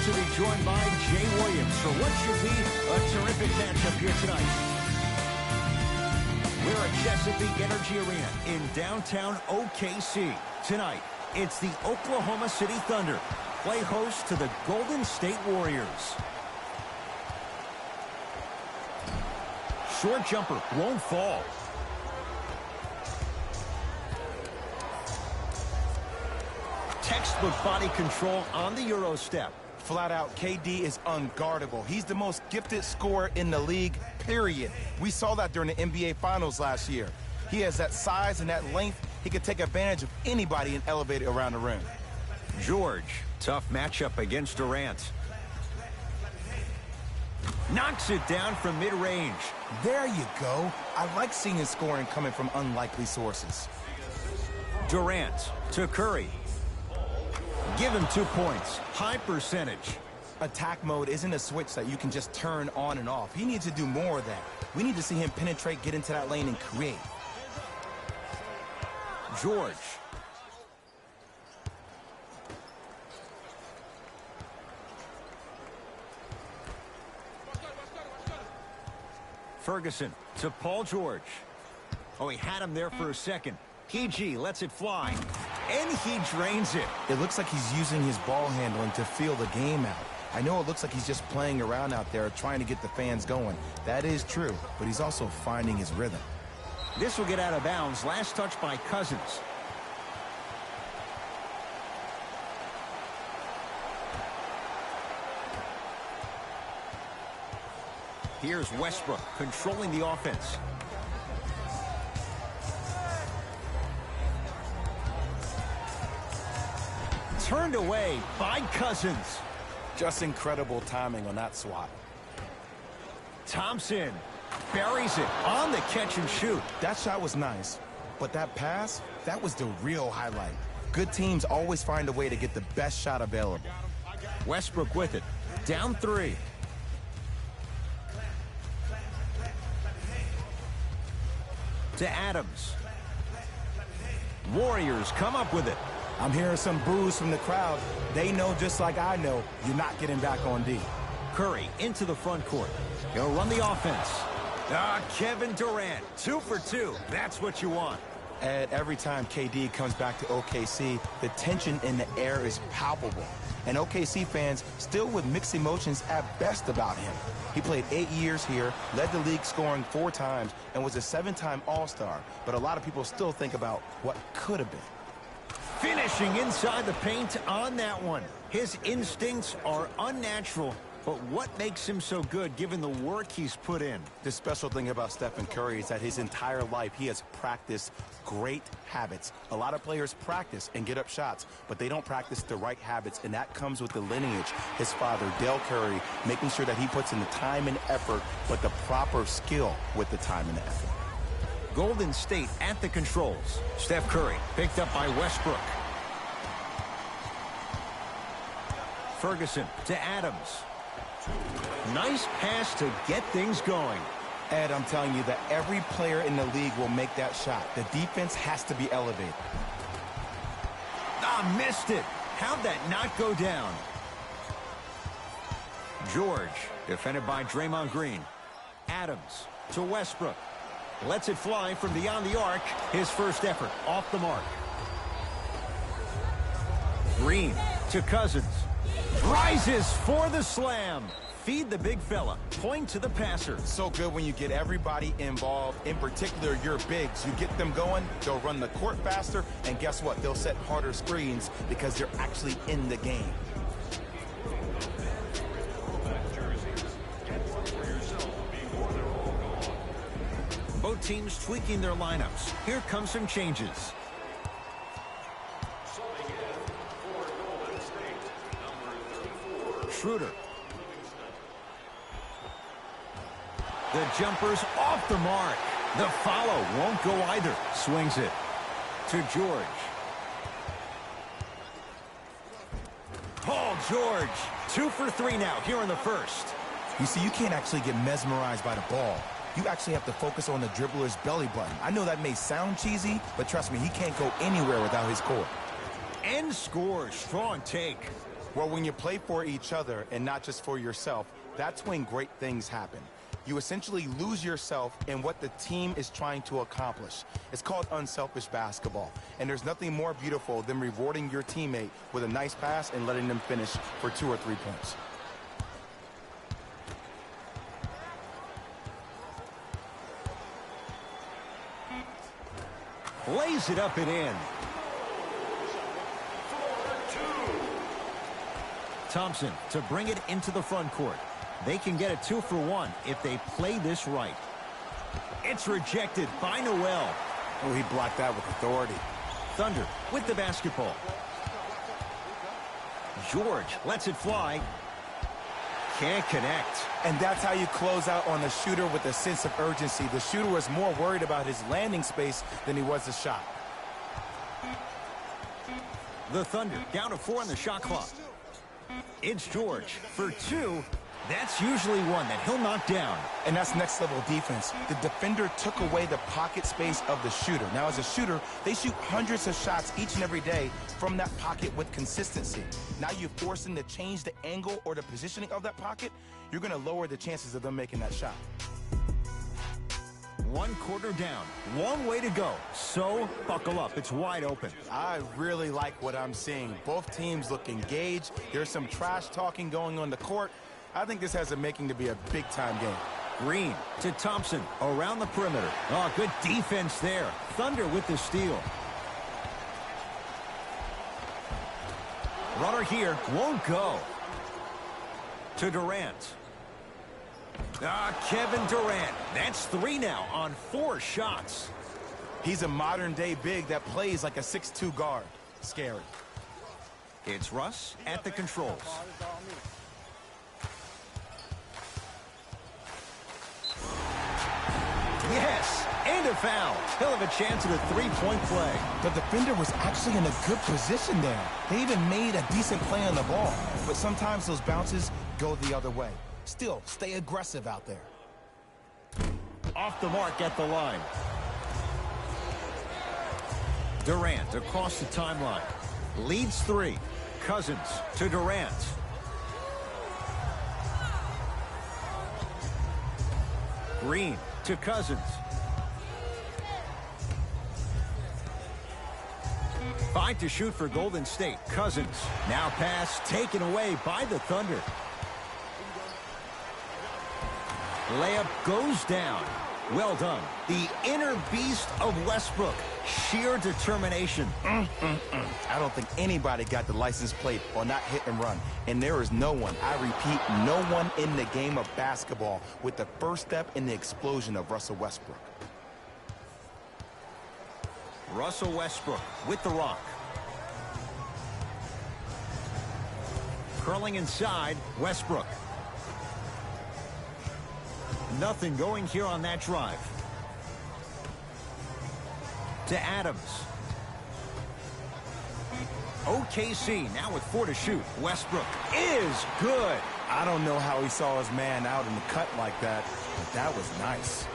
to be joined by Jay Williams for what should be a terrific matchup here tonight. We're at Chesapeake Energy Arena in downtown OKC. Tonight, it's the Oklahoma City Thunder play host to the Golden State Warriors. Short jumper won't fall. Textbook body control on the Euro step. Flat out, KD is unguardable. He's the most gifted scorer in the league, period. We saw that during the NBA Finals last year. He has that size and that length. He can take advantage of anybody and elevate it around the rim. George, tough matchup against Durant. Knocks it down from mid-range. There you go. I like seeing his scoring coming from unlikely sources. Durant to Curry. Give him 2 points. High percentage. Attack mode isn't a switch that you can just turn on and off. He needs to do more of that. We need to see him penetrate, get into that lane, and create. George. Ferguson to Paul George. Oh, he had him there for a second. PG lets it fly, and he drains it. It looks like he's using his ball handling to feel the game out. I know it looks like he's just playing around out there trying to get the fans going. That is true, but he's also finding his rhythm. This will get out of bounds. Last touch by Cousins. Here's Westbrook controlling the offense. Turned away by Cousins. Just incredible timing on that swat. Thompson buries it on the catch and shoot. That shot was nice, but that pass, that was the real highlight. Good teams always find a way to get the best shot available. Westbrook with it. Down 3. To Adams. Warriors come up with it. I'm hearing some boos from the crowd. They know just like I know, you're not getting back on D. Curry into the front court. He'll run the offense. Kevin Durant, 2 for 2. That's what you want. And every time KD comes back to OKC, the tension in the air is palpable. And OKC fans still with mixed emotions at best about him. He played 8 years here, led the league scoring 4 times, and was a 7-time All-Star. But a lot of people still think about what could have been. Finishing inside the paint on that one. His instincts are unnatural, but what makes him so good given the work he's put in? The special thing about Stephen Curry is that his entire life he has practiced great habits. A lot of players practice and get up shots, but they don't practice the right habits, and that comes with the lineage. His father, Dale Curry, making sure that he puts in the time and effort, but the proper skill with the time and the effort. Golden State at the controls. Steph Curry picked up by Westbrook. Ferguson to Adams. Nice pass to get things going. Ed, I'm telling you that every player in the league will make that shot. The defense has to be elevated. Missed it. How'd that not go down? George, defended by Draymond Green. Adams to Westbrook. Lets it fly from beyond the arc. His first effort off the mark. Green to Cousins. Rises for the slam. Feed the big fella. Point to the passer. So good when you get everybody involved, in particular your bigs. You get them going, they'll run the court faster, and guess what? They'll set harder screens because they're actually in the game. Both teams tweaking their lineups. Here come some changes. Schroeder. The jumper's off the mark. The follow won't go either. Swings it to George. Paul George. 2 for 3 now here in the first. You see, you can't actually get mesmerized by the ball. You actually have to focus on the dribbler's belly button. I know that may sound cheesy, but trust me, he can't go anywhere without his core. and scores. Strong take. Well, when you play for each other and not just for yourself, that's when great things happen. You essentially lose yourself in what the team is trying to accomplish. It's called unselfish basketball. And there's nothing more beautiful than rewarding your teammate with a nice pass and letting them finish for 2 or 3 points. Lays it up and in. Thompson to bring it into the front court. They can get a 2 for 1 if they play this right. It's rejected by Noel. Oh, he blocked that with authority. Thunder with the basketball. George lets it fly. Can't connect. And that's how you close out on the shooter with a sense of urgency. The shooter was more worried about his landing space than he was the shot. The Thunder down to 4 on the shot clock. It's George for 2. That's usually one that he'll knock down. And that's next level defense. The defender took away the pocket space of the shooter. Now, as a shooter, they shoot hundreds of shots each and every day from that pocket with consistency. Now you force them to change the angle or the positioning of that pocket, you're going to lower the chances of them making that shot. 1 quarter down. Long way to go. So, buckle up. It's wide open. I really like what I'm seeing. Both teams look engaged. There's some trash talking going on the court. I think this has a making to be a big-time game. Green to Thompson around the perimeter. Oh, good defense there. Thunder with the steal. Runner here won't go. To Durant. Kevin Durant. That's 3 now on 4 shots. He's a modern-day big that plays like a 6'2 guard. Scary. It's Russ at the controls. Yes, and a foul. He'll have a chance at a 3-point play. The defender was actually in a good position there. They even made a decent play on the ball. But sometimes those bounces go the other way. Still, stay aggressive out there. Off the mark at the line. Durant across the timeline. Leads 3. Cousins to Durant. Green to Cousins. 5 to shoot for Golden State. Cousins. Now pass taken away by the Thunder. Layup goes down. Well done. The inner beast of Westbrook. Sheer determination. I don't think anybody got the license plate on that hit and run. And there is no one, I repeat, no one in the game of basketball with the first step in the explosion of Russell Westbrook. Russell Westbrook with the rock. Curling inside, Westbrook. Nothing going here on that drive. To Adams. OKC now with 4 to shoot. Westbrook is good. I don't know how he saw his man out in the cut like that, but that was nice.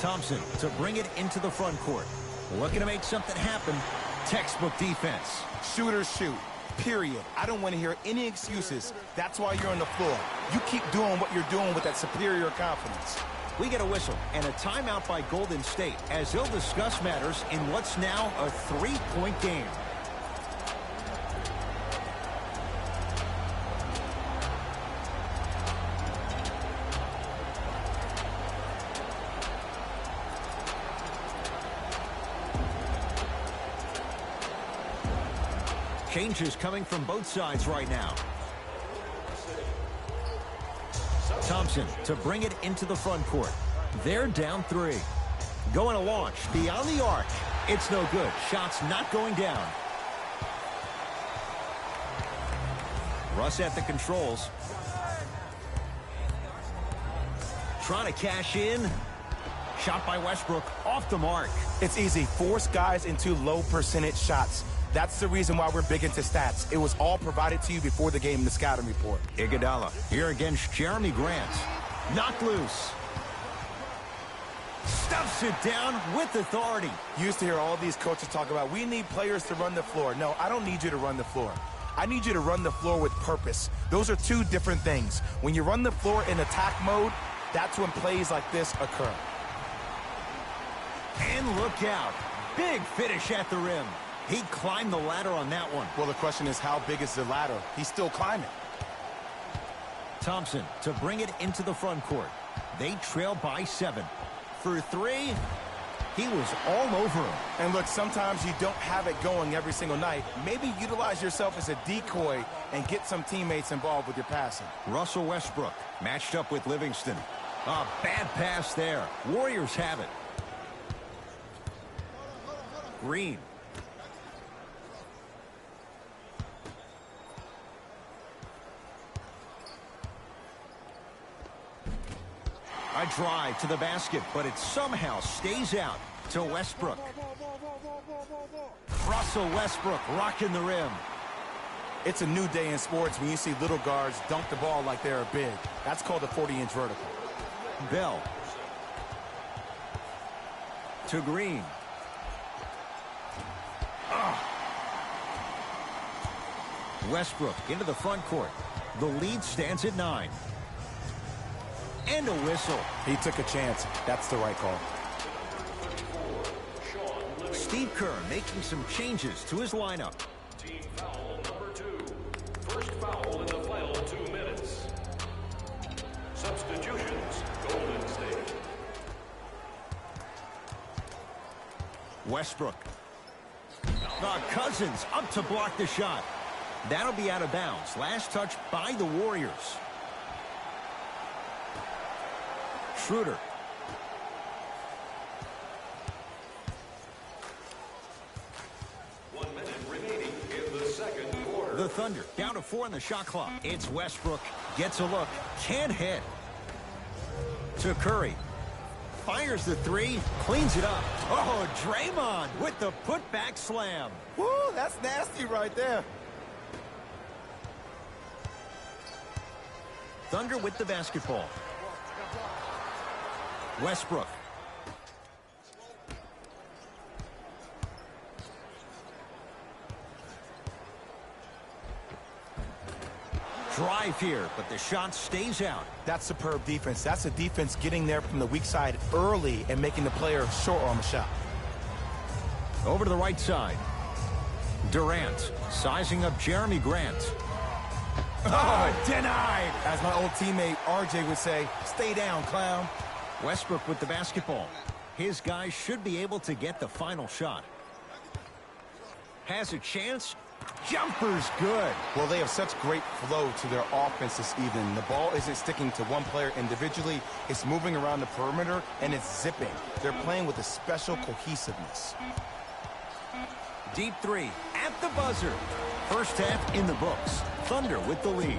Thompson to bring it into the front court. Looking to make something happen. Textbook defense. Shooters shoot. Period. I don't want to hear any excuses. That's why you're on the floor. You keep doing what you're doing with that superior confidence. We get a whistle and a timeout by Golden State as they'll discuss matters in what's now a 3-point game. Changes coming from both sides right now. Thompson to bring it into the front court. They're down 3. Going to launch beyond the arc. It's no good. Shots not going down. Russ at the controls. Trying to cash in. Shot by Westbrook off the mark. It's easy. Force guys into low percentage shots. That's the reason why we're big into stats. It was all provided to you before the game in the scouting report. Iguodala here against Jeremy Grant. Knocked loose. Stuffs it down with authority. You used to hear all these coaches talk about, we need players to run the floor. No, I don't need you to run the floor. I need you to run the floor with purpose. Those are two different things. When you run the floor in attack mode, that's when plays like this occur. And look out. Big finish at the rim. He climbed the ladder on that one. Well, the question is, how big is the ladder? He's still climbing. Thompson to bring it into the front court. They trail by 7. For 3, he was all over him. And look, sometimes you don't have it going every single night. Maybe utilize yourself as a decoy and get some teammates involved with your passing. Russell Westbrook matched up with Livingston. A bad pass there. Warriors have it. Green. A drive to the basket, but it somehow stays out to Westbrook. Russell Westbrook rocking the rim. It's a new day in sports when you see little guards dunk the ball like they're big. That's called a 40-inch vertical. Bell. To Green. Westbrook into the front court. The lead stands at 9. And a whistle. He took a chance. That's the right call. Steve Kerr making some changes to his lineup. Team foul number 2. First foul in the final 2 minutes. Substitutions, Golden State. Westbrook. Cousins up to block the shot. That'll be out of bounds. Last touch by the Warriors. Schroeder. The Thunder down to 4 in the shot clock. It's Westbrook. Gets a look. Can't hit. To Curry. Fires the 3. Cleans it up. Oh, Draymond with the putback slam. Woo, that's nasty right there. Thunder with the basketball. Westbrook. Drive here, but the shot stays out. That's superb defense. That's a defense getting there from the weak side early and making the player short on the shot. Over to the right side. Durant sizing up Jeremy Grant. Oh, denied. As my old teammate RJ would say, stay down, clown. Westbrook with the basketball. His guys should be able to get the final shot. Has a chance. Jumper's good. Well, they have such great flow to their offense this evening. The ball isn't sticking to one player individually. It's moving around the perimeter, and it's zipping. They're playing with a special cohesiveness. Deep 3 at the buzzer. First half in the books. Thunder with the lead.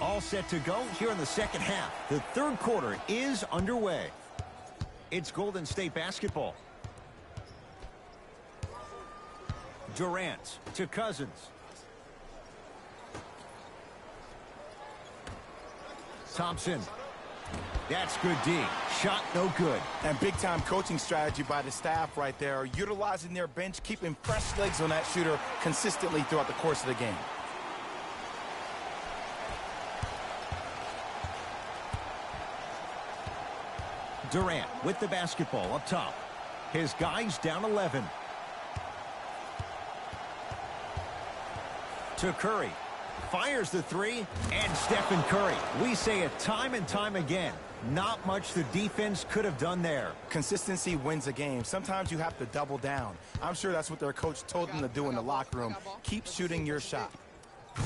All set to go here in the second half. The third quarter is underway. It's Golden State basketball. Durant to Cousins. Thompson. That's good D. Shot no good. And big-time coaching strategy by the staff right there, utilizing their bench, keeping fresh legs on that shooter consistently throughout the course of the game. Durant with the basketball up top. His guys down 11. To Curry. Fires the 3. And Stephen Curry. We say it time and time again. Not much the defense could have done there. Consistency wins a game. Sometimes you have to double down. I'm sure that's what their coach told them to do in the locker room. Keep shooting your shot.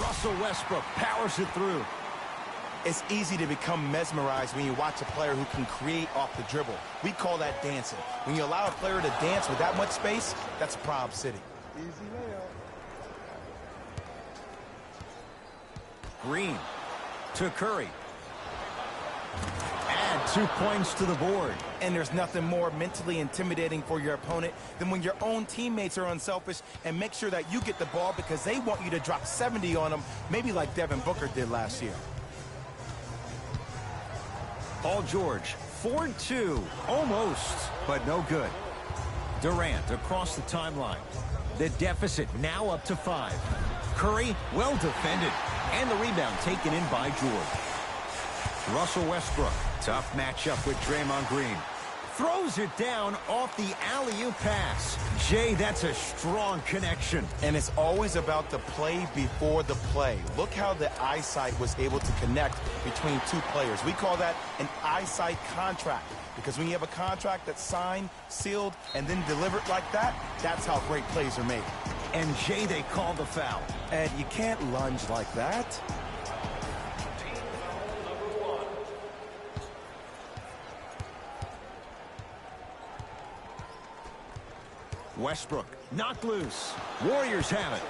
Russell Westbrook powers it through. It's easy to become mesmerized when you watch a player who can create off the dribble. We call that dancing. When you allow a player to dance with that much space, that's Prob City. Easy layup. Green to Curry. Add 2 points to the board. And there's nothing more mentally intimidating for your opponent than when your own teammates are unselfish and make sure that you get the ball because they want you to drop 70 on them, maybe like Devin Booker did last year. Paul George, 4-2, almost, but no good. Durant across the timeline. The deficit now up to 5. Curry, well defended, and the rebound taken in by George. Russell Westbrook, tough matchup with Draymond Green. Throws it down off the alley-oop pass. Jay, that's a strong connection. And it's always about the play before the play. Look how the eyesight was able to connect between two players. We call that an eyesight contract. Because when you have a contract that's signed, sealed, and then delivered like that, that's how great plays are made. And Jay, they call the foul. Ed, you can't lunge like that. Westbrook knocked loose. Warriors have it.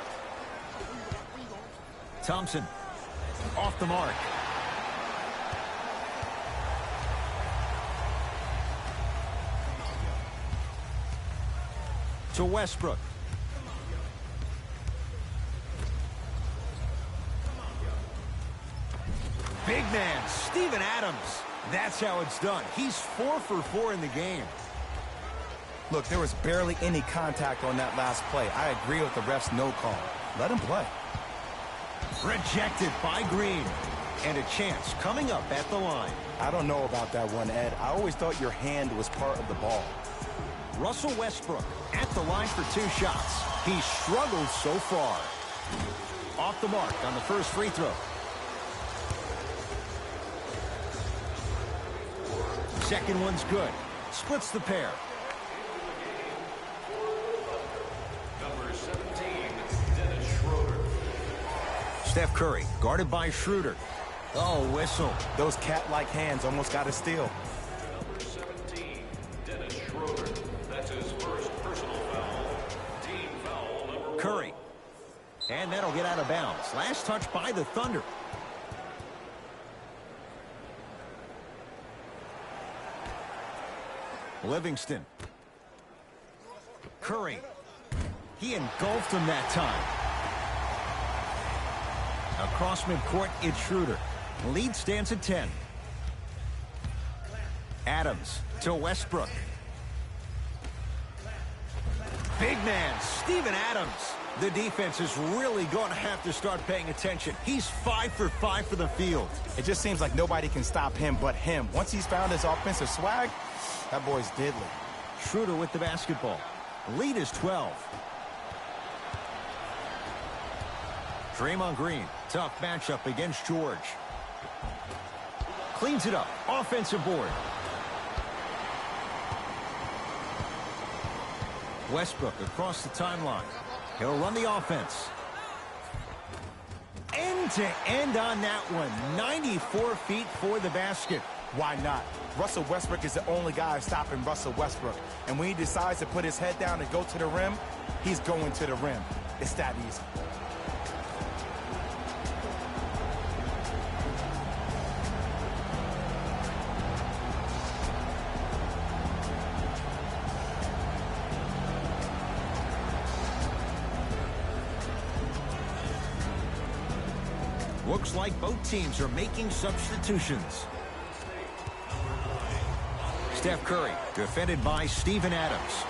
Thompson off the mark. To Westbrook. Big man, Steven Adams. That's how it's done. He's 4 for 4 in the game. Look, there was barely any contact on that last play. I agree with the ref's no call. Let him play. Rejected by Green. And a chance coming up at the line. I don't know about that one, Ed. I always thought your hand was part of the ball. Russell Westbrook at the line for 2 shots. He struggled so far. Off the mark on the first free throw. Second one's good. Splits the pair. Number 17, Dennis Schroeder. Steph Curry guarded by Schroeder. Oh, whistle. Those cat-like hands almost got a steal. Number 17, Dennis Schroeder. That's his first personal foul. Team foul number 1. Curry. And that'll get out of bounds. Last touch by the Thunder. Livingston. Curry. He engulfed him that time. Across midcourt, it's Schroeder. Lead stands at 10. Adams to Westbrook. Big man, Steven Adams. The defense is really going to have to start paying attention. He's 5 for 5 for the field. It just seems like nobody can stop him but him. Once he's found his offensive swag, that boy's deadly. Schroeder with the basketball. Lead is 12. Draymond Green, tough matchup against George. Cleans it up. Offensive board. Westbrook across the timeline. He'll run the offense. End to end on that one. 94 feet for the basket. Why not? Russell Westbrook is the only guy stopping Russell Westbrook. And when he decides to put his head down and go to the rim, he's going to the rim. It's that easy. Looks like both teams are making substitutions. Steph Curry, defended by Steven Adams.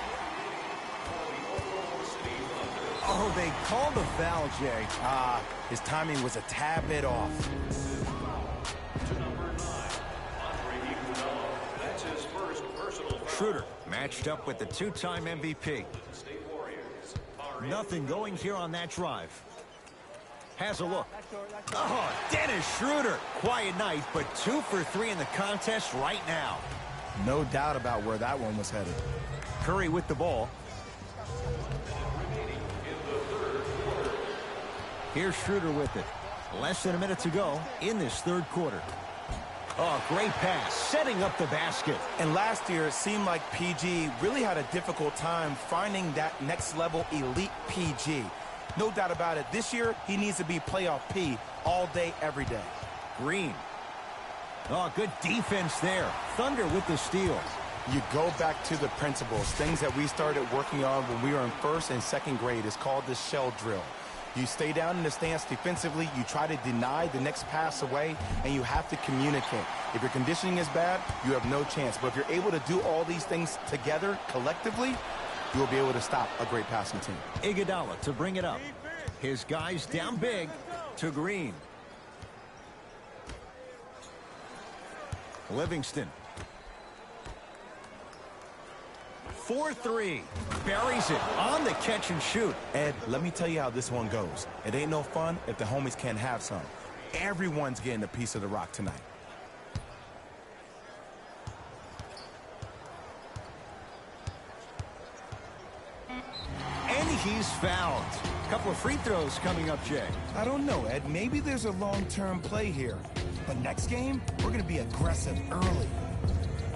Oh, they called the foul, Jay. His timing was a tad bit off. To number 9, Andre Iguodala. That's his first personal foul. Schroeder matched up with the 2-time MVP. State Warriors are in. Nothing going here on that drive. Has a look. Oh, Dennis Schroeder. Quiet night, but 2 for 3 in the contest right now. No doubt about where that one was headed. Curry with the ball. Here's Schroeder with it. Less than a minute to go in this third quarter. Oh, great pass, setting up the basket. And last year, it seemed like PG really had a difficult time finding that next level elite PG. No doubt about it. This year, he needs to be playoff P all day, every day. Green. Oh, good defense there. Thunder with the steal. You go back to the principles, things that we started working on when we were in first and second grade. It's called the shell drill. You stay down in the stance defensively, you try to deny the next pass away, and you have to communicate. If your conditioning is bad, you have no chance. But if you're able to do all these things together, collectively, you'll be able to stop a great passing team. Iguodala to bring it up. His guys down big to Green. Livingston. 4-3. Buries it on the catch and shoot. Ed, let me tell you how this one goes. It ain't no fun if the homies can't have some. Everyone's getting a piece of the rock tonight. And he's fouled. A couple of free throws coming up, Jay. I don't know, Ed. Maybe there's a long-term play here. But next game, we're going to be aggressive early.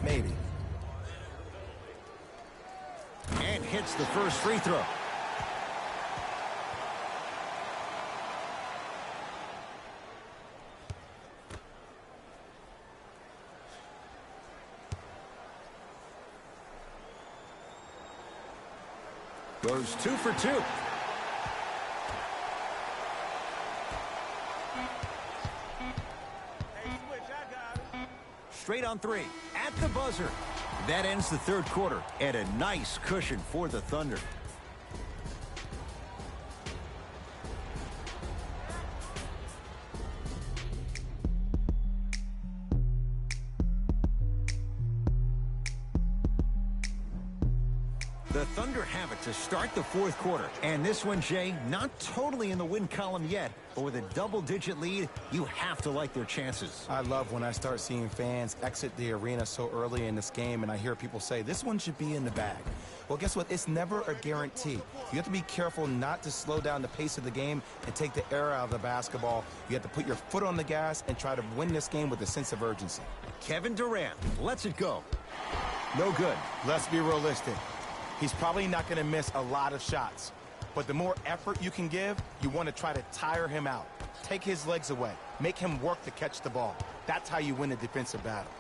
Maybe. And hits the first free throw. Goes 2 for 2. Straight on 3 at the buzzer. That ends the third quarter and a nice cushion for the Thunder. The Thunder have it to start the fourth quarter. And this one, Jay, not totally in the win column yet, but with a double-digit lead, you have to like their chances. I love when I start seeing fans exit the arena so early in this game, and I hear people say, this one should be in the bag. Well, guess what? It's never a guarantee. You have to be careful not to slow down the pace of the game and take the air out of the basketball. You have to put your foot on the gas and try to win this game with a sense of urgency. Kevin Durant lets it go. No good. Let's be realistic. He's probably not going to miss a lot of shots. But the more effort you can give, you want to try to tire him out. Take his legs away. Make him work to catch the ball. That's how you win a defensive battle.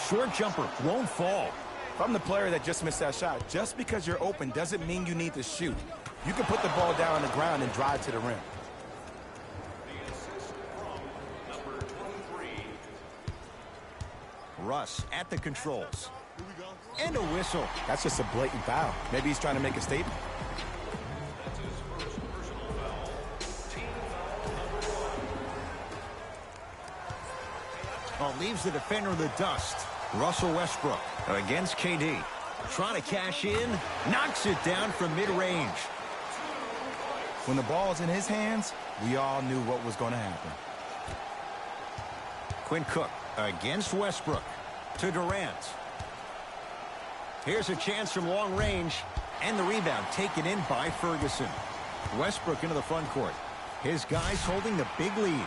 Short jumper won't fall. If I'm the player that just missed that shot, just because you're open doesn't mean you need to shoot. You can put the ball down on the ground and drive to the rim. The assist from number 23. Russ at the controls. And a whistle. That's just a blatant foul. Maybe he's trying to make a statement. That's his first personal foul. Team foul number 1. Leaves the defender in the dust. Russell Westbrook against KD. Trying to cash in. Knocks it down from mid-range. When the ball's in his hands, we all knew what was going to happen. Quinn Cook against Westbrook. To Durant. Here's a chance from long range. And the rebound taken in by Ferguson. Westbrook into the front court. His guys holding the big lead.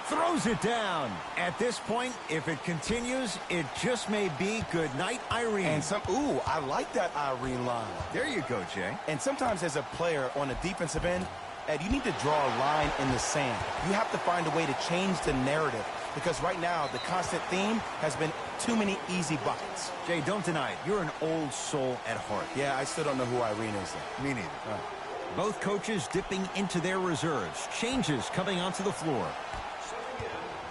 Throws it down. At this point, if it continues, it just may be good night, Irene. And ooh, I like that Irene line. There you go, Jay. And sometimes as a player on the defensive end, Ed, you need to draw a line in the sand. You have to find a way to change the narrative. Because right now, the constant theme has been too many easy buckets. Jay, don't deny it. You're an old soul at heart. Yeah, I still don't know who Irene is, though. Me neither. Both coaches dipping into their reserves. Changes coming onto the floor. Subbing in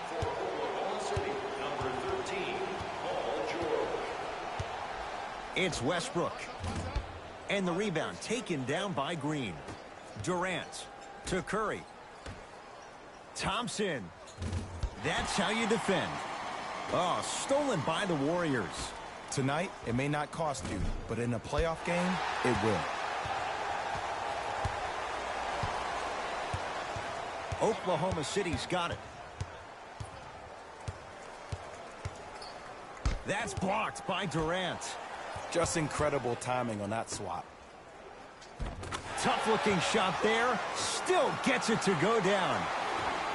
for Oklahoma City, number 13, Paul George. It's Westbrook. And the rebound taken down by Green. Durant to Curry. Thompson. That's how you defend. Oh, stolen by the Warriors. Tonight, it may not cost you, but in a playoff game, it will. Oklahoma City's got it. That's blocked by Durant. Just incredible timing on that swap. Tough-looking shot there. Still gets it to go down.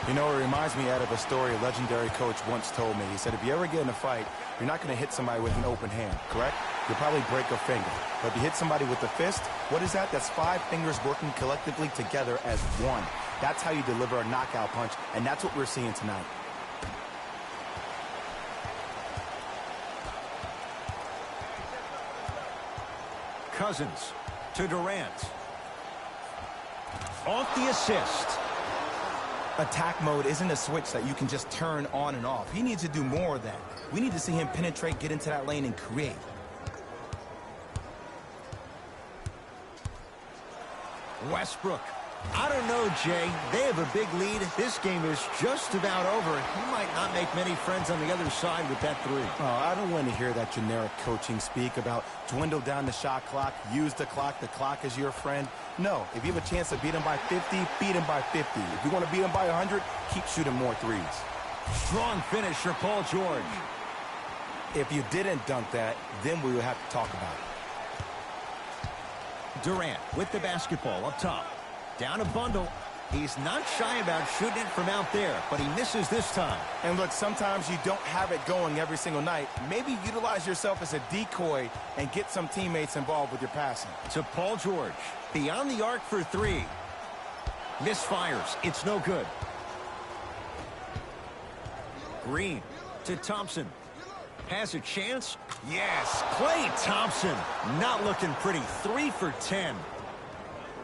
You know, it reminds me out of a story a legendary coach once told me. He said, if you ever get in a fight, you're not going to hit somebody with an open hand, correct? You'll probably break a finger. But if you hit somebody with a fist, what is that? That's 5 fingers working collectively together as one. That's how you deliver a knockout punch, and that's what we're seeing tonight. Cousins. To Durant. Off the assist. Attack mode isn't a switch that you can just turn on and off. He needs to do more of that. We need to see him penetrate, get into that lane, and create. Westbrook. I don't know, Jay. They have a big lead. This game is just about over. He might not make many friends on the other side with that three. Oh, I don't want to hear that generic coaching speak about dwindle down the shot clock, use the clock is your friend. No, if you have a chance to beat him by 50, beat him by 50. If you want to beat him by 100, keep shooting more threes. Strong finish for Paul George. If you didn't dunk that, then we would have to talk about it. Durant with the basketball up top. Down a bundle. He's not shy about shooting it from out there, but he misses this time. And look, sometimes you don't have it going every single night. Maybe utilize yourself as a decoy and get some teammates involved with your passing. To Paul George. Beyond the arc for three. Misfires. It's no good. Green to Thompson. Has a chance? Yes. Klay Thompson. Not looking pretty. 3 for 10.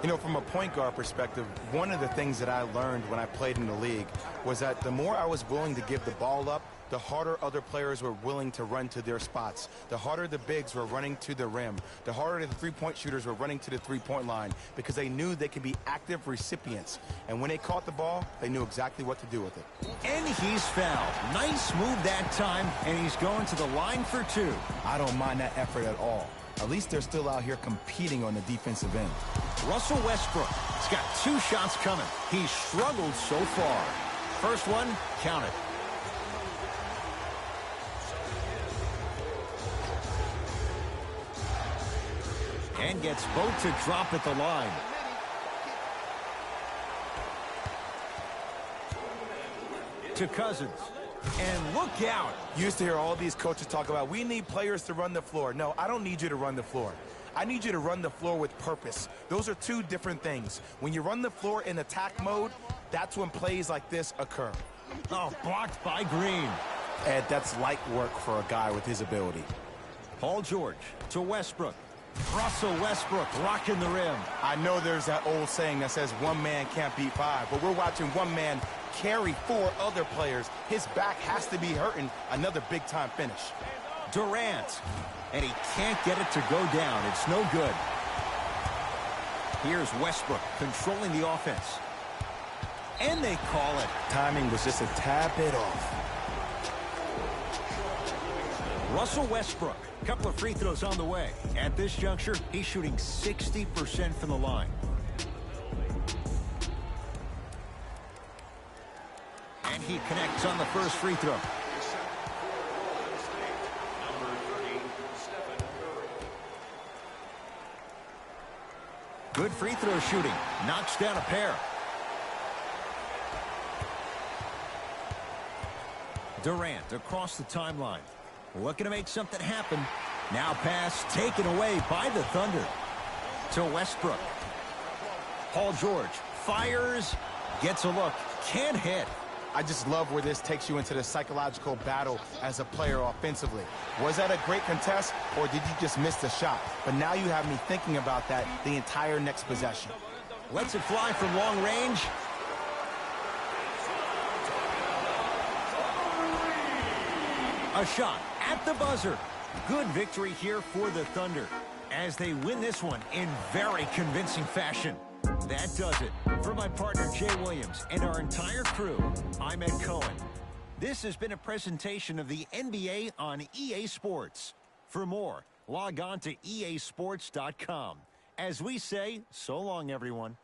You know, from a point guard perspective, one of the things that I learned when I played in the league was that the more I was willing to give the ball up, the harder other players were willing to run to their spots. The harder the bigs were running to the rim. The harder the three-point shooters were running to the three-point line because they knew they could be active recipients. And when they caught the ball, they knew exactly what to do with it. And he's fouled. Nice move that time, and he's going to the line for two. I don't mind that effort at all. At least they're still out here competing on the defensive end. Russell Westbrook has got 2 shots coming. He's struggled so far. First one, count it. And gets both to drop at the line. To Cousins. And look out. Used to hear all these coaches talk about, we need players to run the floor. No, I don't need you to run the floor. I need you to run the floor with purpose. Those are 2 different things. When you run the floor in attack mode, that's when plays like this occur. Oh, blocked by Green. Ed, that's light work for a guy with his ability. Paul George to Westbrook. Russell Westbrook rocking the rim. I know there's that old saying that says one man can't beat 5, but we're watching one man carry 4 other players. His back has to be hurting. Another big-time finish. Durant. And he can't get it to go down. It's no good. Here's Westbrook controlling the offense. And they call it. Timing was just a tad bit off. Russell Westbrook. A couple of free throws on the way. At this juncture, he's shooting 60% from the line. And he connects on the first free throw. Good free throw shooting. Knocks down a pair. Durant across the timeline. Looking to make something happen. Now pass taken away by the Thunder. To Westbrook. Paul George fires. Gets a look. Can't hit. I just love where this takes you into the psychological battle as a player offensively. Was that a great contest, or did you just miss the shot? But now you have me thinking about that the entire next possession. Lets it fly from long range. A shot at the buzzer. Good victory here for the Thunder as they win this one in very convincing fashion. That does it. For my partner, Jay Williams, and our entire crew, I'm Ed Cohen. This has been a presentation of the NBA on EA Sports. For more, log on to easports.com. As we say, so long, everyone.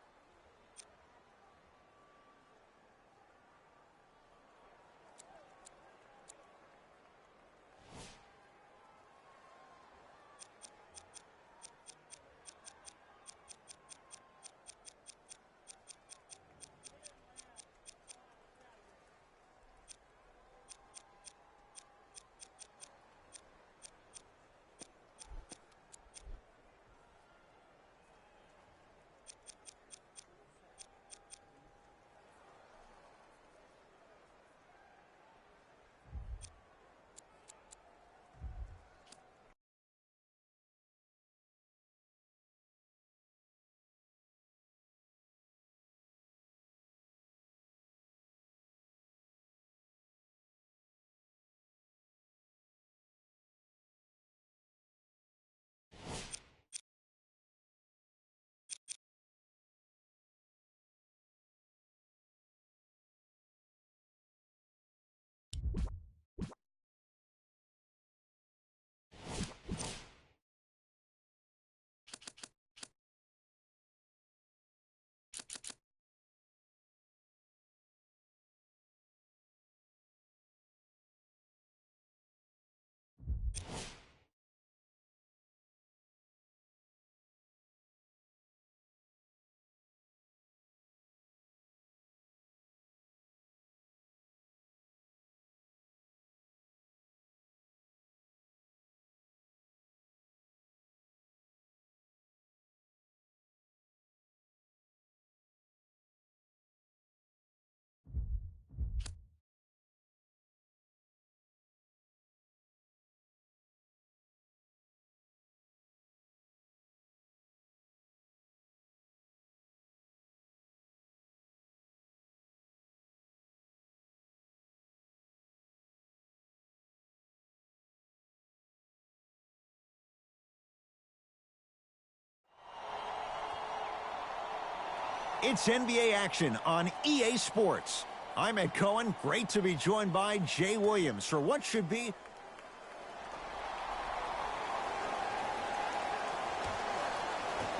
It's NBA action on EA Sports. I'm Ed Cohen. Great to be joined by Jay Williams for what should be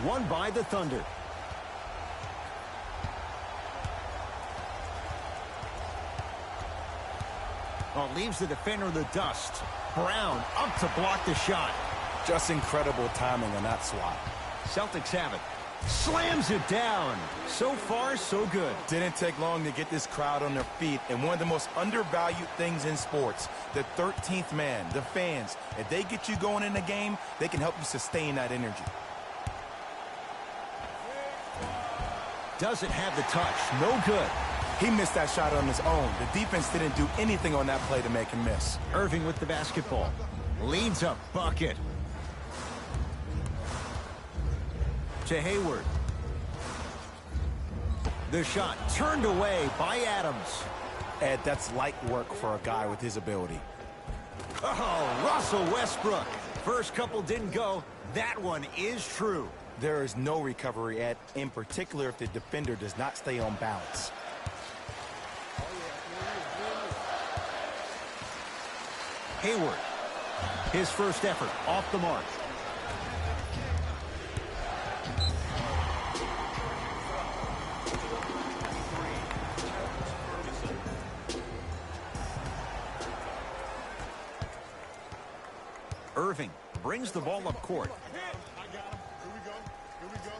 won by the Thunder. Oh, leaves the defender in the dust. Brown up to block the shot. Just incredible timing on that swat. Celtics have it. Slams it down. So far, so good. Didn't take long to get this crowd on their feet, and one of the most undervalued things in sports, the 13th man, the fans. If they get you going in the game, they can help you sustain that energy. Doesn't have the touch. No good. He missed that shot on his own. The defense didn't do anything on that play to make him miss. Irving with the basketball. Leads a bucket. To Hayward. The shot turned away by Adams. Ed, that's light work for a guy with his ability. Oh, Russell Westbrook. First couple didn't go. That one is true. There is no recovery, Ed, in particular if the defender does not stay on balance. Hayward. His first effort off the mark. Irving brings the ball up court. I got him. Here we go. Here we go.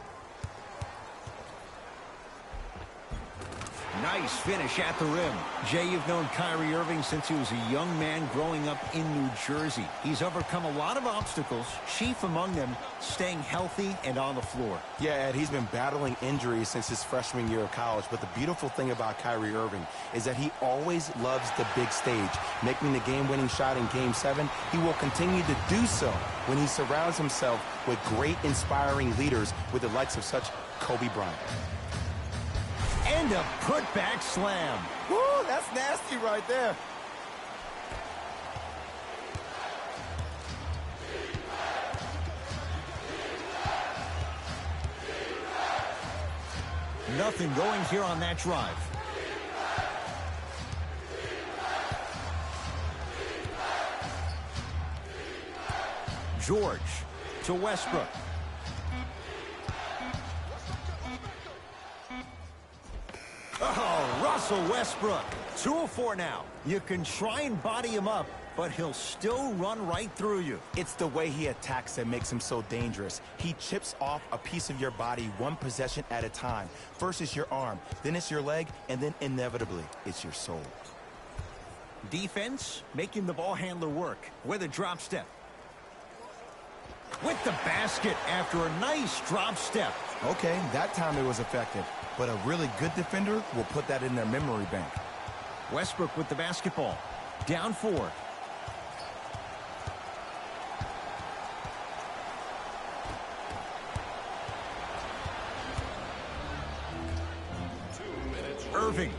Nice finish at the rim. Jay, you've known Kyrie Irving since he was a young man growing up in New Jersey. He's overcome a lot of obstacles, chief among them staying healthy and on the floor. Yeah, Ed, he's been battling injuries since his freshman year of college, but the beautiful thing about Kyrie Irving is that he always loves the big stage. Making the game-winning shot in Game 7, he will continue to do so when he surrounds himself with great, inspiring leaders with the likes of such Kobe Bryant. And a putback slam. Woo, that's nasty right there. Nothing going here on that drive. George to Westbrook. Oh, Russell Westbrook. 2 of 4 now. You can try and body him up, but he'll still run right through you. It's the way he attacks that makes him so dangerous. He chips off a piece of your body one possession at a time. First it's your arm, then it's your leg, and then inevitably it's your soul. Defense making the ball handler work with a drop step. With the basket after a nice drop step. Okay, that time it was effective, but a really good defender will put that in their memory bank. Westbrook with the basketball. Down 4. Irving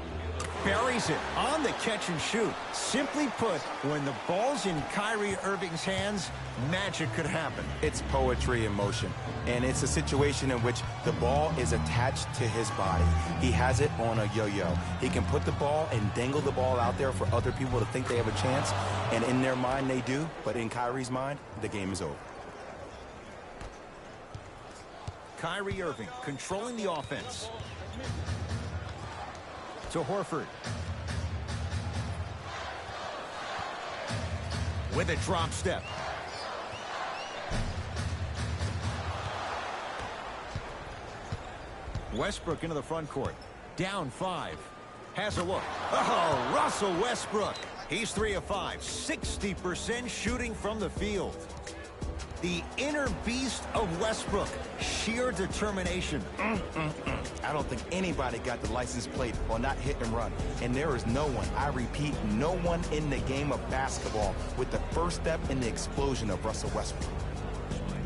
buries it on the catch and shoot. Simply put, when the ball's in Kyrie Irving's hands, magic could happen. It's poetry in motion, and it's a situation in which the ball is attached to his body. He has it on a yo-yo. He can put the ball and dangle the ball out there for other people to think they have a chance, and in their mind they do, but in Kyrie's mind, the game is over. Kyrie Irving controlling the offense. To Horford. With a drop step. Westbrook into the front court. Down 5. Has a look. Oh, Russell Westbrook. He's 3 of 5. 60% shooting from the field. The inner beast of Westbrook. Sheer determination. I don't think anybody got the license plate or not hit and run. And there is no one, I repeat, no one in the game of basketball with the first step in the explosion of Russell Westbrook.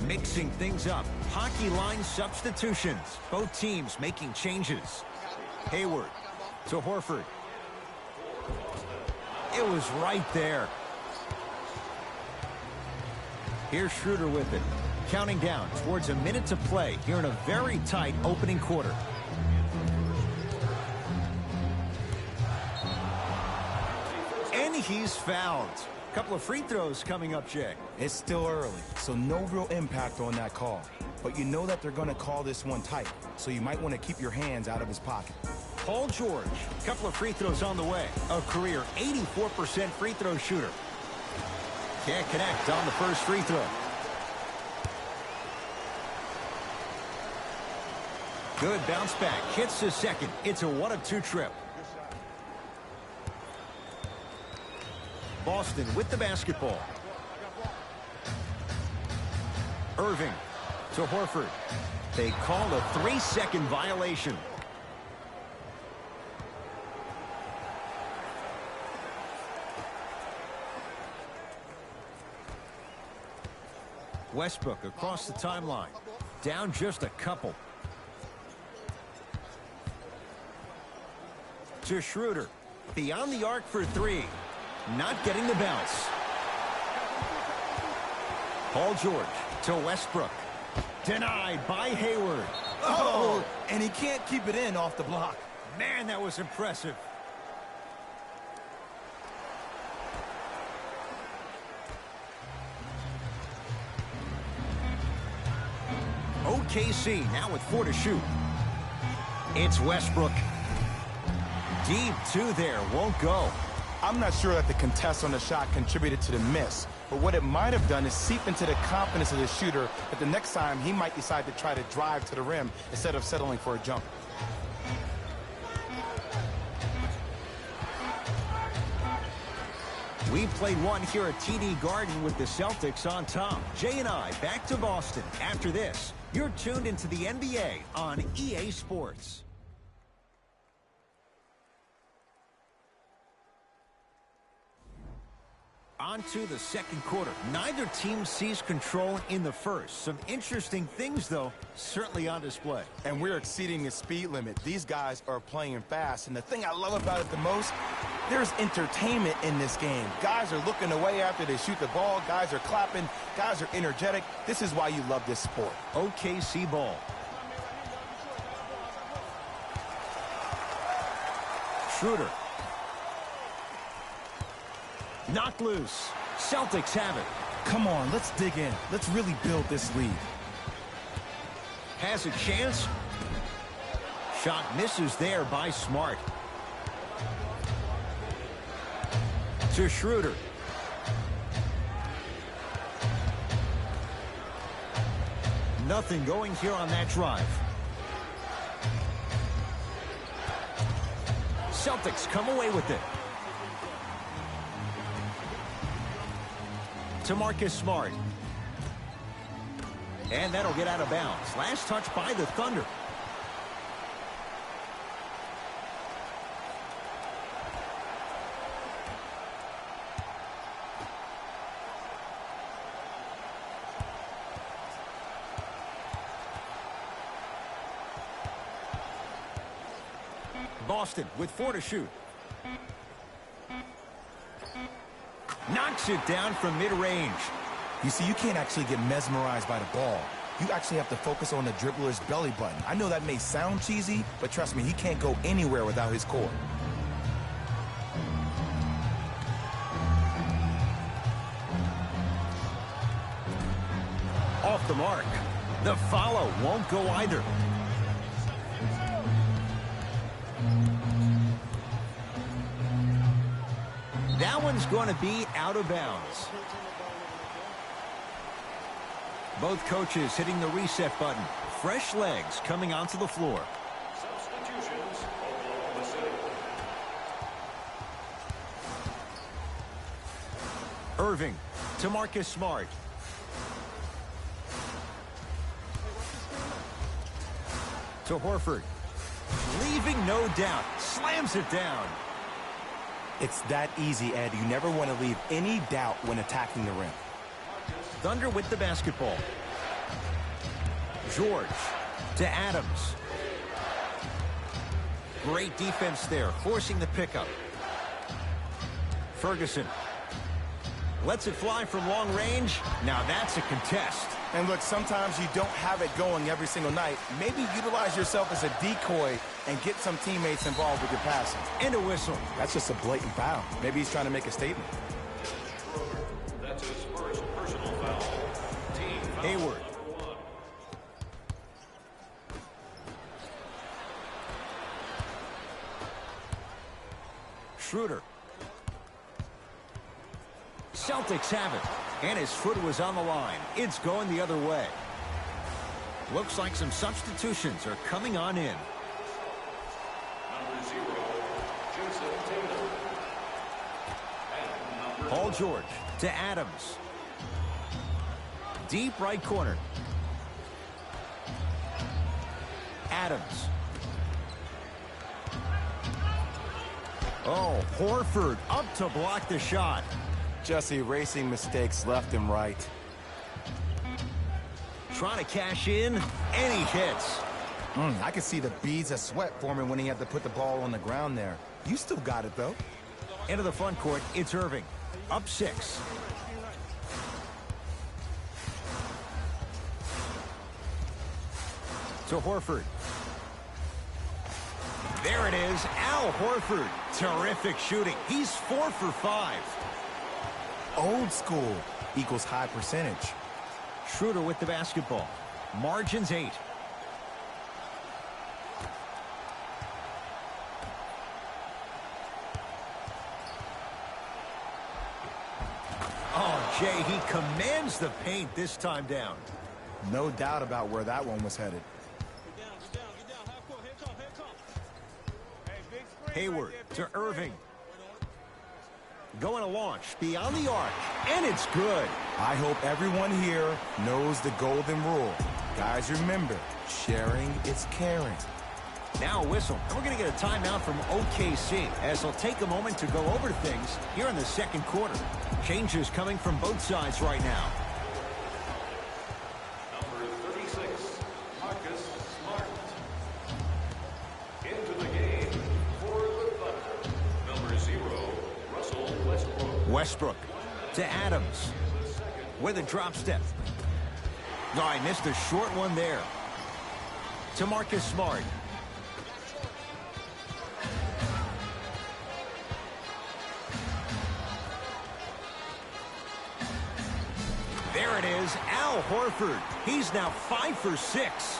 Mixing things up. Hockey line substitutions. Both teams making changes. Hayward to Horford. It was right there. Here's Schroeder with it. Counting down towards a minute to play here in a very tight opening quarter. he's fouled. A couple of free throws coming up, Jay. It's still early, so no real impact on that call. But you know that they're going to call this one tight, so you might want to keep your hands out of his pocket. Paul George, a couple of free throws on the way. A career 84% free throw shooter. Can't connect on the first free throw. Good bounce back. Hits the second. It's a 1 of 2 trip. Boston with the basketball. Irving to Horford. They called a 3-second violation. Westbrook across the timeline. Down just a couple. To Schroeder. Beyond the arc for 3. Not getting the bounce. Paul George to Westbrook. Denied by Hayward. Oh, and he can't keep it in off the block. Man, that was impressive. OKC now with 4 to shoot. It's Westbrook. Deep 2 there, won't go. I'm not sure that the contest on the shot contributed to the miss, but what it might have done is seep into the confidence of the shooter that the next time he might decide to try to drive to the rim instead of settling for a jump. We played one here at TD Garden with the Celtics on top. Jay and I back to Boston. After this, you're tuned into the NBA on EA Sports. On to the second quarter. Neither team sees control in the first. Some interesting things, though, certainly on display. And we're exceeding the speed limit. These guys are playing fast. And the thing I love about it the most, there's entertainment in this game. Guys are looking away after they shoot the ball. Guys are clapping. Guys are energetic. This is why you love this sport. OKC ball. Schroeder. Knocked loose. Celtics have it. Come on, let's dig in. Let's really build this lead. Has a chance. Shot misses there by Smart. To Schroeder. Nothing going here on that drive. Celtics come away with it. To Marcus Smart. And that'll get out of bounds. Last touch by the Thunder. Boston with 4 to shoot. Knocks it down from mid-range. You see, you can't actually get mesmerized by the ball. You actually have to focus on the dribbler's belly button. I know that may sound cheesy, but trust me, he can't go anywhere without his core. Off the mark. The follow won't go either. That one's going to be out of bounds. Both coaches hitting the reset button. Fresh legs coming onto the floor. Substitutions, Oklahoma City. Irving to Marcus Smart. To Horford. Leaving no doubt. Slams it down. It's that easy, Ed. You never want to leave any doubt when attacking the rim. Thunder with the basketball. George to Adams. Great defense there, forcing the pickup. Ferguson lets it fly from long range. Now that's a contest. And look, sometimes you don't have it going every single night. Maybe utilize yourself as a decoy and get some teammates involved with your passing. And a whistle. That's just a blatant foul. Maybe he's trying to make a statement. That's his first personal foul. Team foul Hayward. number 1. Schroeder. Celtics have it. And his foot was on the line. It's going the other way. Looks like some substitutions are coming on in. Number 0, Jason Tatum. And number Paul George to Adams. Deep right corner. Adams. Oh, Horford up to block the shot. Just erasing mistakes left and right. Trying to cash in, and he hits. I could see the beads of sweat forming when he had to put the ball on the ground there. You still got it, though. Into the front court, it's Irving. Up 6. To Horford. There it is, Al Horford. Terrific shooting. He's 4 for 5. Old school equals high percentage. Schroeder with the basketball. Margins 8. Oh, Jay, he commands the paint this time down. No doubt about where that one was headed. Hayward to Irving. Going to launch beyond the arc, and it's good. I hope everyone here knows the golden rule. Guys, remember, sharing is caring. Now a whistle. And we're going to get a timeout from OKC as they'll take a moment to go over things here in the second quarter. Changes coming from both sides right now. Number 36, Marcus Smart. Into the game for the Thunder. Number 0, Russell Westbrook. Westbrook to Adams with a drop step. No, I missed a short one there. To Marcus Smart. There it is, Al Horford. He's now 5 for 6.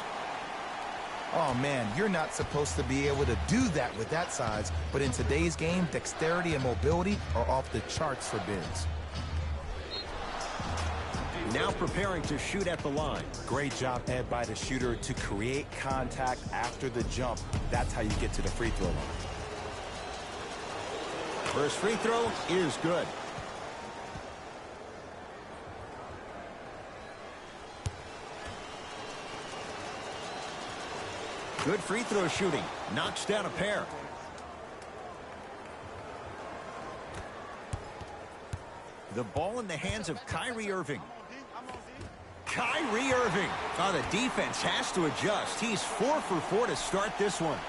Oh, man, you're not supposed to be able to do that with that size, but in today's game, dexterity and mobility are off the charts for bigs. Now preparing to shoot at the line. Great job, Ed, by the shooter to create contact after the jump. That's how you get to the free throw line. First free throw is good. Good free throw shooting. Knocks down a pair. The ball in the hands of Kyrie Irving. Kyrie Irving. Oh, the defense has to adjust. He's 4 for 4 to start this one.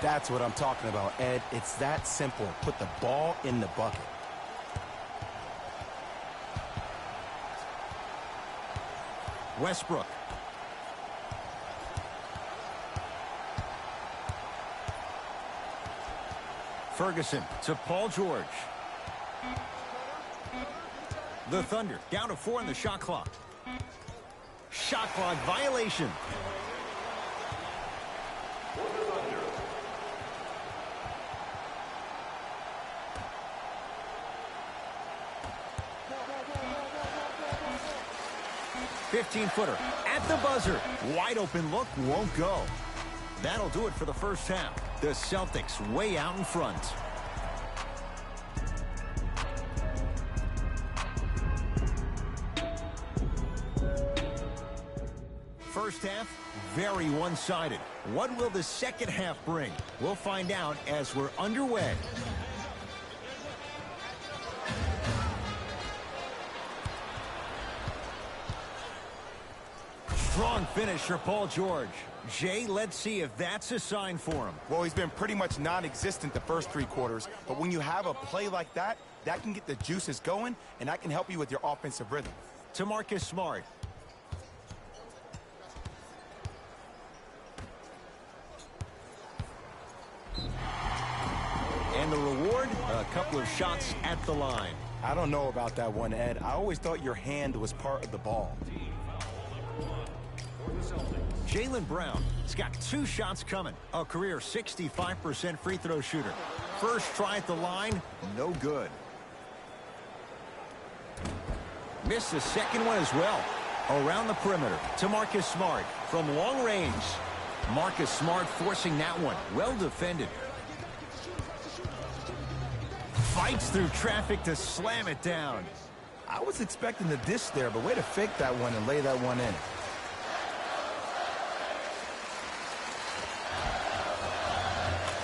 That's what I'm talking about, Ed. It's that simple. Put the ball in the bucket. Westbrook. Ferguson to Paul George. The Thunder down to 4 on the shot clock. Shot clock violation. For the Thunder. 15-footer at the buzzer. Wide open look, won't go. That'll do it for the first half. The Celtics way out in front. First half, very one-sided. What will the second half bring? We'll find out as we're underway. Strong finish for Paul George. Jay, let's see if that's a sign for him. Well, he's been pretty much non-existent the first 3 quarters, but when you have a play like that, that can get the juices going, and that can help you with your offensive rhythm. To Marcus Smart. board. A couple of shots at the line. I don't know about that one, Ed. I always thought your hand was part of the ball. Jaylen Brown has got 2 shots coming. A career 65% free throw shooter. First try at the line, no good. Missed the second one as well. Around the perimeter to Marcus Smart from long range. Marcus Smart forcing that one. Well defended. Fights through traffic to slam it down. I was expecting the dish there, but way to fake that one and lay that one in.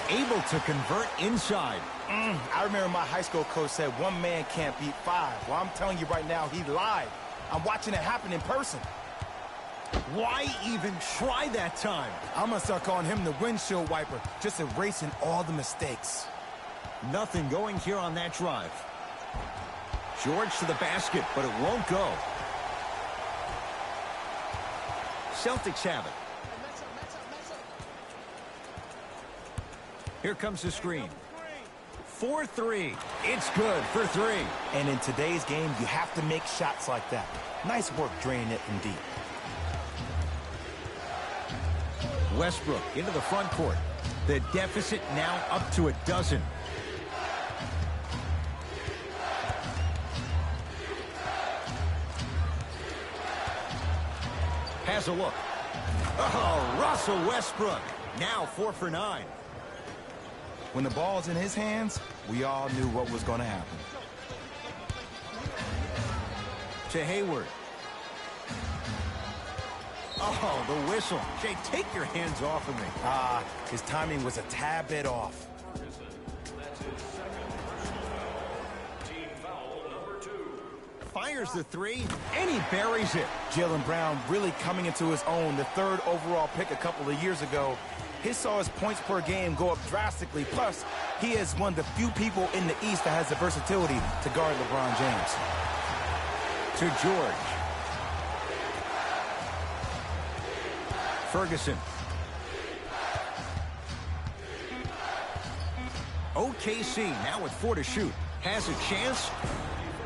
Able to convert inside. I remember my high school coach said 1 man can't beat 5. Well, I'm telling you right now, he lied. I'm watching it happen in person. Why even try that time? I'm going to start calling him the windshield wiper, just erasing all the mistakes. Nothing going here on that drive. George to the basket, but it won't go. Celtics have it. Here comes the screen. 4-3. It's good for 3. And in today's game, you have to make shots like that. Nice work draining it from deep. Westbrook into the front court. The deficit now up to 12. Has a look. Oh, Russell Westbrook. Now 4 for 9. When the ball's in his hands, we all knew what was going to happen. To Hayward. Oh, the whistle. Jay, take your hands off of me. His timing was a tad bit off. That's his second personal foul. Team foul number 2. Fires the 3, and he buries it. Jaylen Brown really coming into his own. The 3rd overall pick a couple of years ago. He saw his points per game go up drastically. Plus, he is one of the few people in the East that has the versatility to guard LeBron James. To George. Ferguson. OKC now with 4 to shoot. Has a chance,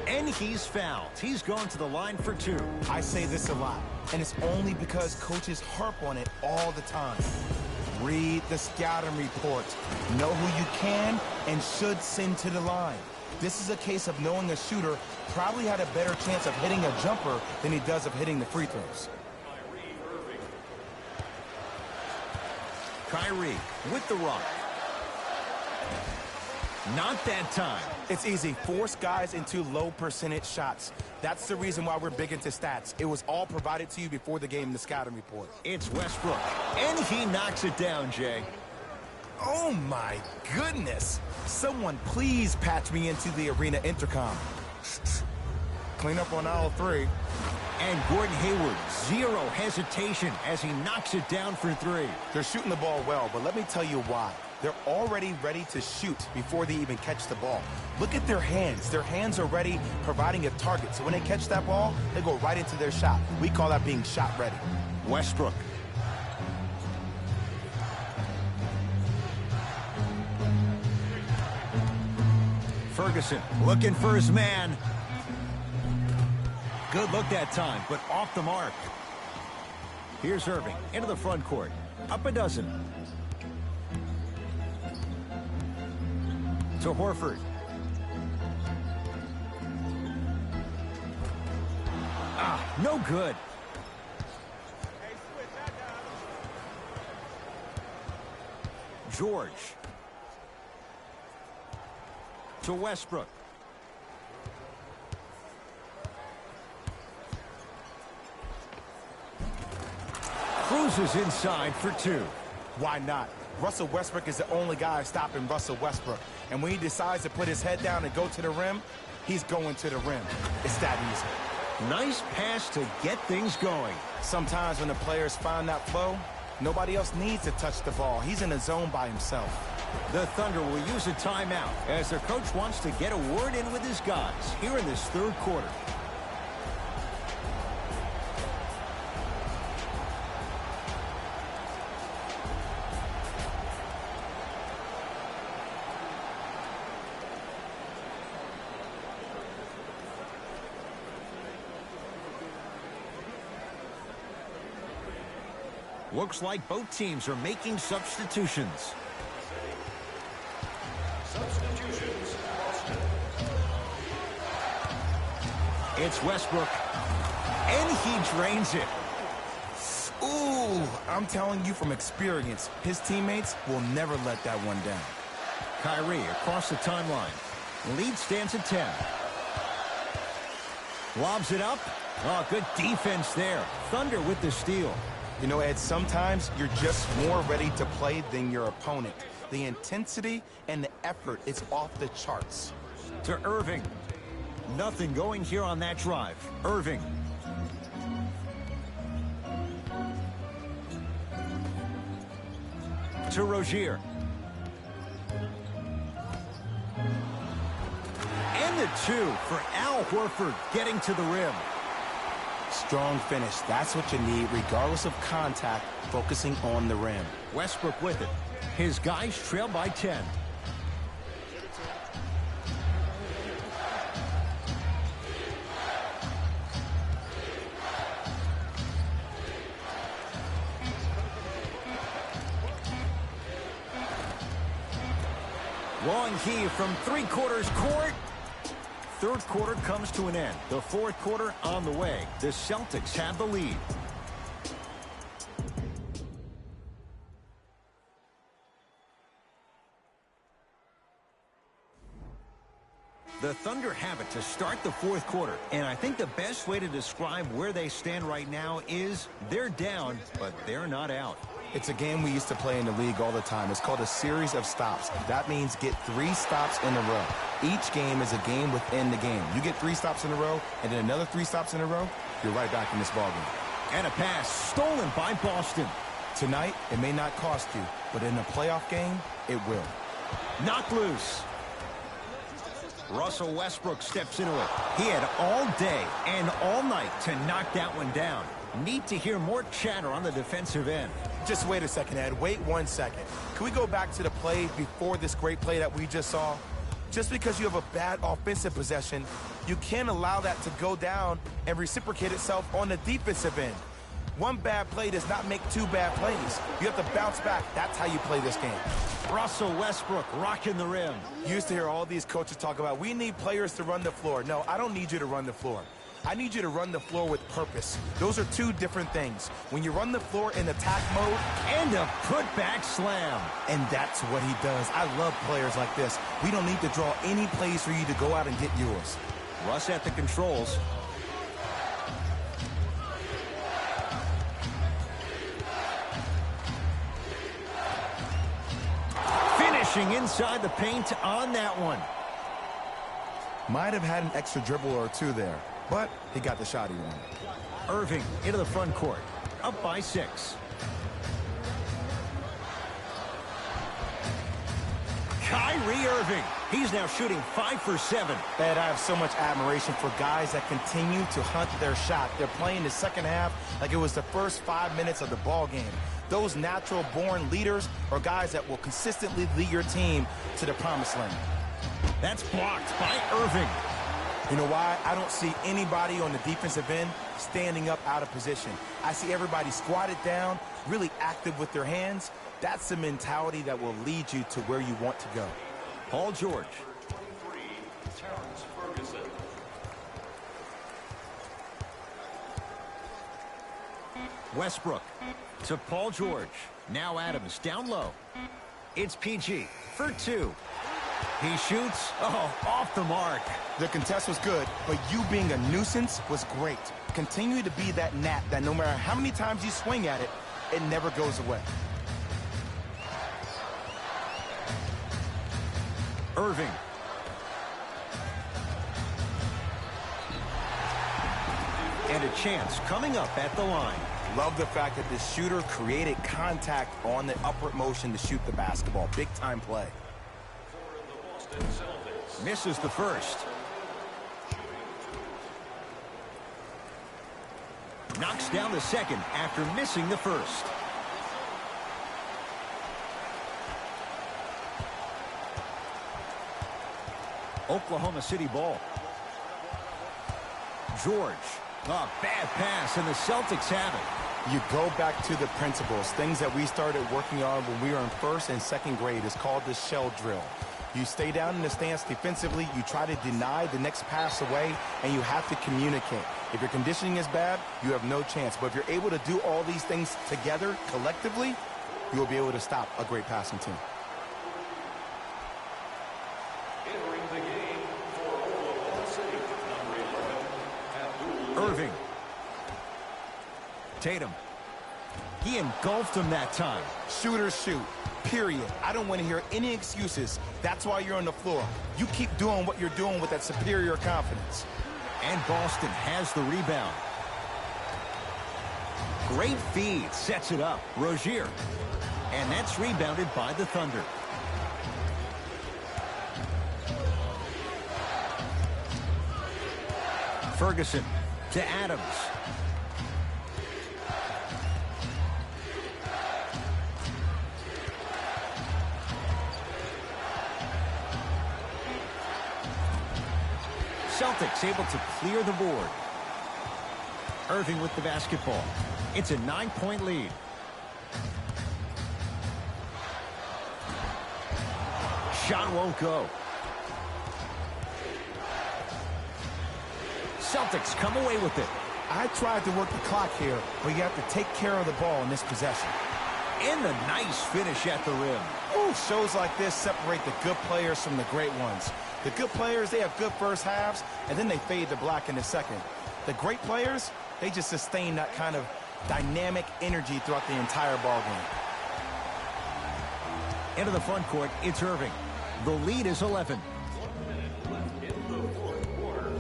and he's fouled. He's gone to the line for 2. I say this a lot, and it's only because coaches harp on it all the time. Read the scouting report. Know who you can and should send to the line. This is a case of knowing a shooter probably had a better chance of hitting a jumper than he does of hitting the free throws. Kyrie with the rock. Not that time. It's easy. Force guys into low percentage shots. That's the reason why we're big into stats. It was all provided to you before the game in the scouting report. It's Westbrook, and he knocks it down, Jay. Oh, my goodness. Someone please patch me into the arena intercom. Clean up on aisle 3. And Gordon Hayward, 0 hesitation as he knocks it down for 3. They're shooting the ball well, but let me tell you why. They're already ready to shoot before they even catch the ball. Look at their hands. Their hands are ready, providing a target. So when they catch that ball, they go right into their shot. We call that being shot ready. Westbrook. Ferguson looking for his man. Good look that time, but off the mark. Here's Irving into the front court. Up 12. To Horford. No good. George. To Westbrook. Cruises inside for 2. Why not? Russell Westbrook is the only guy stopping Russell Westbrook. And when he decides to put his head down and go to the rim, he's going to the rim. It's that easy. Nice pass to get things going. Sometimes when the players find that flow, nobody else needs to touch the ball. He's in a zone by himself. The Thunder will use a timeout as their coach wants to get a word in with his guys here in this 3rd quarter. Looks like both teams are making substitutions. Substitutions, Boston. It's Westbrook, and he drains it. Ooh, I'm telling you from experience, his teammates will never let that one down. Kyrie across the timeline. Lead stands at 10. Lobs it up. Oh, good defense there. Thunder with the steal. You know, Ed, sometimes you're just more ready to play than your opponent. The intensity and the effort is off the charts. To Irving. Nothing going here on that drive. Irving. To Rozier. And the two for Al Horford getting to the rim. Strong finish. That's what you need, regardless of contact, focusing on the rim. Westbrook with it. His guys trail by 10. Long heave from three-quarters court. Third quarter comes to an end. The fourth quarter on the way. The Celtics have the lead. The Thunder have it to start the fourth quarter. And I think the best way to describe where they stand right now is they're down, but they're not out. It's a game we used to play in the league all the time. It's called a series of stops. That means get 3 stops in a row. Each game is a game within the game. You get 3 stops in a row, and then another 3 stops in a row, you're right back in this ballgame. And a pass stolen by Boston. Tonight, it may not cost you, but in a playoff game, it will. Knocked loose. Russell Westbrook steps into it. He had all day and all night to knock that one down. Need to hear more chatter on the defensive end. Just wait a second, Ed. Wait 1 second. Can we go back to the play before this great play that we just saw? Just because you have a bad offensive possession, you can't allow that to go down and reciprocate itself on the defensive end. 1 bad play does not make 2 bad plays. You have to bounce back. That's how you play this game. Russell Westbrook rocking the rim. You used to hear all these coaches talk about, we need players to run the floor. No, I don't need you to run the floor. I need you to run the floor with purpose. Those are 2 different things. When you run the floor in attack mode, And a putback slam. and that's what he does. I love players like this. We don't need to draw any plays for you to go out and get yours. Russ at the controls. Finishing inside the paint on that one. Might have had an extra dribble or 2 there, but he got the shot he wanted. Irving into the front court. Up by 6. Kyrie Irving. He's now shooting 5 for 7. Ed, I have so much admiration for guys that continue to hunt their shot. They're playing the second half like it was the first 5 minutes of the ball game. Those natural-born leaders are guys that will consistently lead your team to the promised land. That's blocked by Irving. You know why? I don't see anybody on the defensive end standing up out of position. I see everybody squatted down, really active with their hands. That's the mentality that will lead you to where you want to go. Paul George. 23, Terrence Ferguson. Westbrook to Paul George. Now Adams down low. It's PG for 2. He shoots. Oh, off the mark. The contest was good, but you being a nuisance was great. Continue to be that gnat that no matter how many times you swing at it, it never goes away. Irving. And a chance coming up at the line. Love the fact that the shooter created contact on the upward motion to shoot the basketball. Big time play. For the Boston Celtics. Misses the first. Knocks down the second after missing the first. Oklahoma City ball. George. A bad pass, and the Celtics have it. You go back to the principles, things that we started working on when we were in first and second grade. Is called the shell drill. You stay down in the stance defensively, you try to deny the next pass away, and you have to communicate. If your conditioning is bad, you have no chance. But if you're able to do all these things together, collectively, you will be able to stop a great passing team. Entering the game for Oklahoma City, number 11, Abdul. Irving. Tatum. He engulfed him that time. Shooters shoot, period. I don't want to hear any excuses. That's why you're on the floor. You keep doing what you're doing with that superior confidence. And Boston has the rebound. Great feed, sets it up. Rozier. And that's rebounded by the Thunder. Ferguson to Adams. Celtics able to clear the board. Irving with the basketball. It's a 9-point lead. Shot won't go. Celtics come away with it. I tried to work the clock here, but you have to take care of the ball in this possession. And a nice finish at the rim. Ooh, shows like this separate the good players from the great ones. The good players, they have good first halves, and then they fade to black in the second. The great players, they just sustain that kind of dynamic energy throughout the entire ball game. Into the front court, it's Irving. The lead is 11. 1 minute left in the fourth quarter.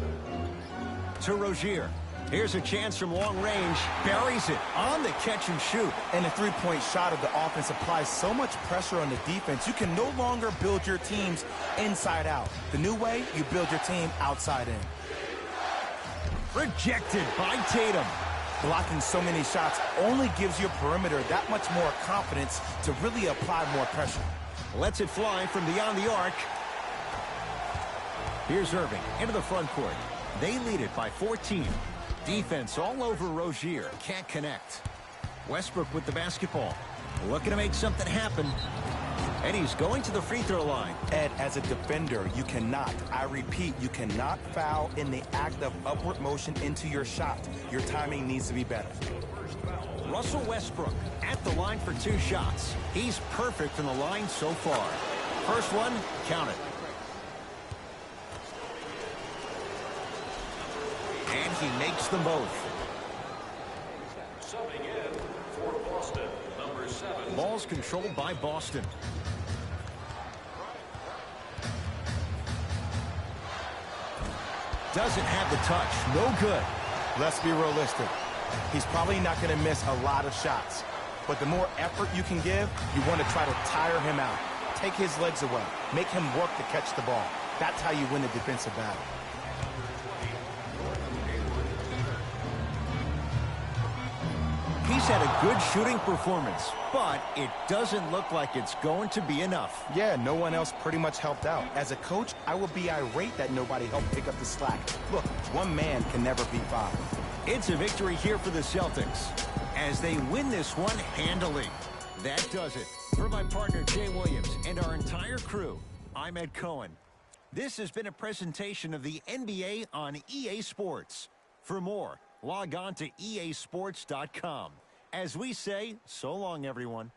To Rozier. Here's a chance from long range. Buries it on the catch and shoot. And the three-point shot of the offense applies so much pressure on the defense, you can no longer build your teams inside out. The new way, you build your team outside in. Rejected by Tatum. Blocking so many shots only gives your perimeter that much more confidence to really apply more pressure. Lets it fly from beyond the arc. Here's Irving into the front court. They lead it by 14. Defense all over Rozier. Can't connect. Westbrook with the basketball. Looking to make something happen. And he's going to the free throw line. Ed, as a defender, you cannot, I repeat, you cannot foul in the act of upward motion into your shot. Your timing needs to be better. Russell Westbrook at the line for 2 shots. He's perfect from the line so far. First one, count it. And he makes them both. Subbing in for Boston, number 7. Ball's controlled by Boston. Doesn't have the touch. No good. Let's be realistic. He's probably not going to miss a lot of shots. But the more effort you can give, you want to try to tire him out. Take his legs away. Make him work to catch the ball. That's how you win the defensive battle. He's had a good shooting performance, but it doesn't look like it's going to be enough. Yeah, no one else pretty much helped out. As a coach, I would be irate that nobody helped pick up the slack. Look, one man can never beat 5. It's a victory here for the Celtics as they win this one handily. That does it. For my partner, Jay Williams, and our entire crew, I'm Ed Cohen. This has been a presentation of the NBA on EA Sports. For more, log on to easports.com. As we say, so long, everyone.